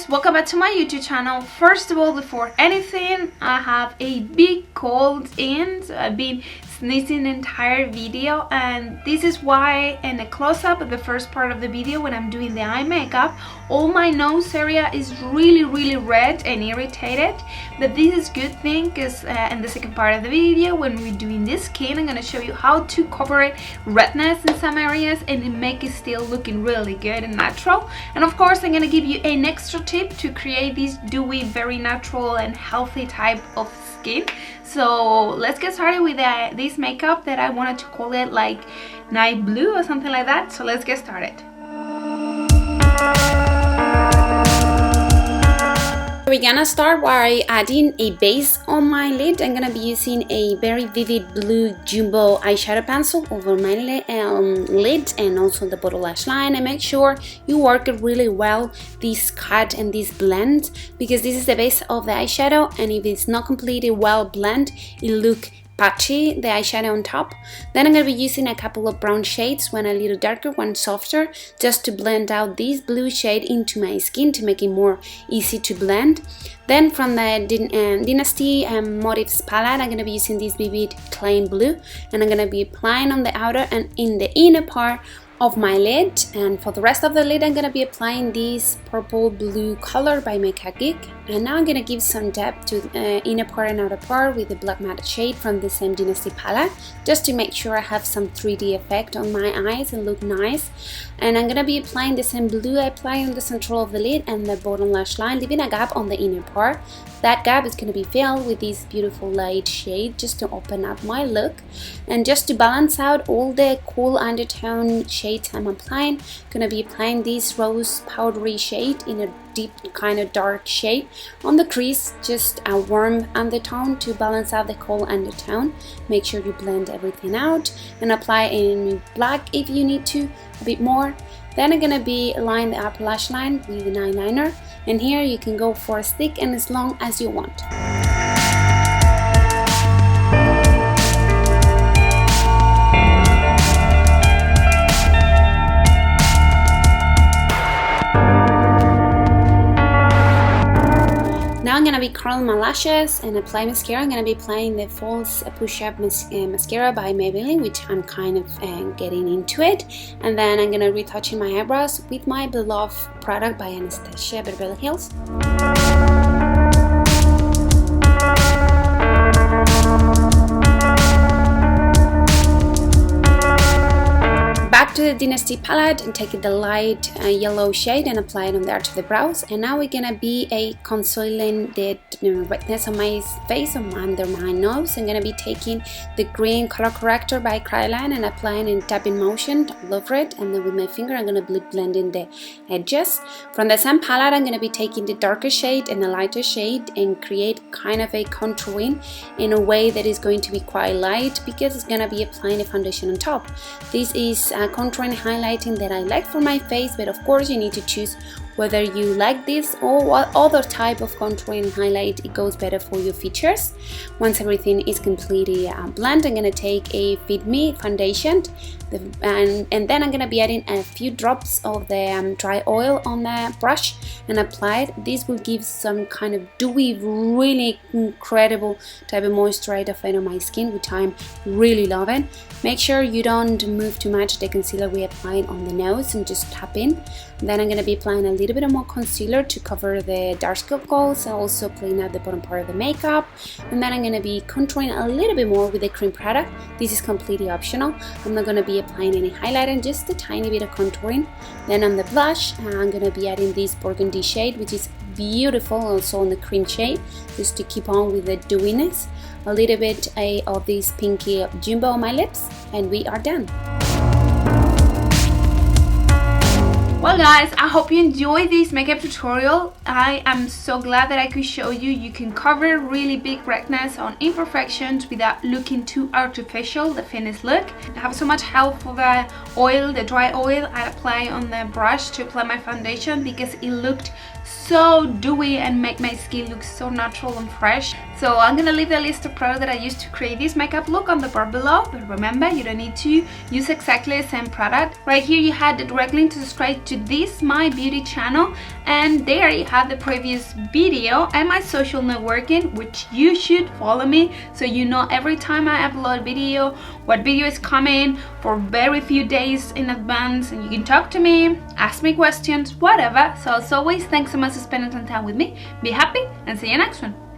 welcome back to my YouTube channel. First of all, before anything, I have a big cold in, so I've been sneezing the entire video, and this is why in the close-up of the first part of the video when I'm doing the eye makeup, all my nose area is really red and irritated. But this is good thing because in the second part of the video when we're doing this skin, I'm going to show you how to cover it redness in some areas and make it still looking really good and natural. And of course I'm going to give you an extra tip to create this dewy, very natural and healthy type of skin. So let's get started with this makeup that I wanted to call it like night blue or something like that. So let's get started. We're gonna start by adding a base on my lid. I'm gonna be using a very vivid blue jumbo eyeshadow pencil over my lid and also the bottom lash line. And make sure you work it really well, this cut and this blend, because this is the base of the eyeshadow, and if it's not completely well blended, it look patchy, the eyeshadow on top. Then I'm going to be using a couple of brown shades, one a little darker, one softer, just to blend out this blue shade into my skin to make it more easy to blend. Then from the Dynasty Motifs palette, I'm going to be using this vivid clay blue, and I'm going to be applying on the outer and in the inner part of my lid. And for the rest of the lid, I'm going to be applying this purple blue color by Makeup Geek. And now I'm going to give some depth to inner part and outer part with the black matte shade from the same Dynasty palette, just to make sure I have some 3D effect on my eyes and look nice. And I'm going to be applying the same blue I apply on the central of the lid and the bottom lash line, leaving a gap on the inner part. That gap is going to be filled with this beautiful light shade just to open up my look. And just to balance out all the cool undertone shades I'm applying, I'm going to be applying this rose powdery shade in a deep kind of dark shade on the crease, just a warm undertone to balance out the cold undertone. Make sure you blend everything out and apply in black if you need to, a bit more. Then I'm gonna be aligning the upper lash line with an eyeliner, and here you can go for as thick and as long as you want. Now I'm going to be curling my lashes and apply mascara. I'm going to be applying the false push-up mascara by Maybelline, which I'm kind of getting into it. And then I'm going to retouch my eyebrows with my beloved product by Anastasia, Beverly Hills. Back to the Dynasty palette and take the light yellow shade and apply it on the arch of the brows. And now we're gonna be concealing the redness on my face, under my nose. I'm gonna be taking the green color corrector by Kryolan and applying in tapping motion all over it. And then with my finger, I'm gonna be blending the edges. From the same palette, I'm gonna be taking the darker shade and the lighter shade and create kind of a contouring in a way that is going to be quite light, because it's gonna be applying a foundation on top. This is contouring highlighting that I like for my face, but of course you need to choose whether you like this or what other type of contouring and highlight it goes better for your features. Once everything is completely blended, I'm gonna take a Fit Me foundation and then I'm gonna be adding a few drops of the dry oil on the brush and apply it. This will give some kind of dewy, really incredible type of moisturizer effect on my skin, which I'm really loving. Make sure you don't move too much the concealer we applied on the nose and just tap in. Then I'm going to be applying a little bit more concealer to cover the dark circles, and also playing out the bottom part of the makeup. And then I'm going to be contouring a little bit more with the cream product. This is completely optional. I'm not going to be applying any highlighter, just a tiny bit of contouring. Then on the blush, I'm going to be adding this Burgundy shade, which is beautiful, also on the cream shade, just to keep on with the dewiness. A little bit of this pinky jumbo on my lips, and we are done. Well guys, I hope you enjoyed this makeup tutorial. I am so glad that I could show you can cover really big redness on imperfections without looking too artificial, the finished look. I have so much help for the oil, the dry oil I apply on the brush to apply my foundation, because it looked so dewy and make my skin look so natural and fresh. So I'm gonna leave the list of products that I used to create this makeup look on the bar below, but remember, you don't need to use exactly the same product. Right here you had the direct link to subscribe to this my beauty channel, and there you have the previous video and my social networking, which you should follow me so you know every time I upload a video what video is coming for very few days in advance, and you can talk to me, ask me questions, whatever. So as always, thanks so much for spending some time with me. Be happy and see you next one.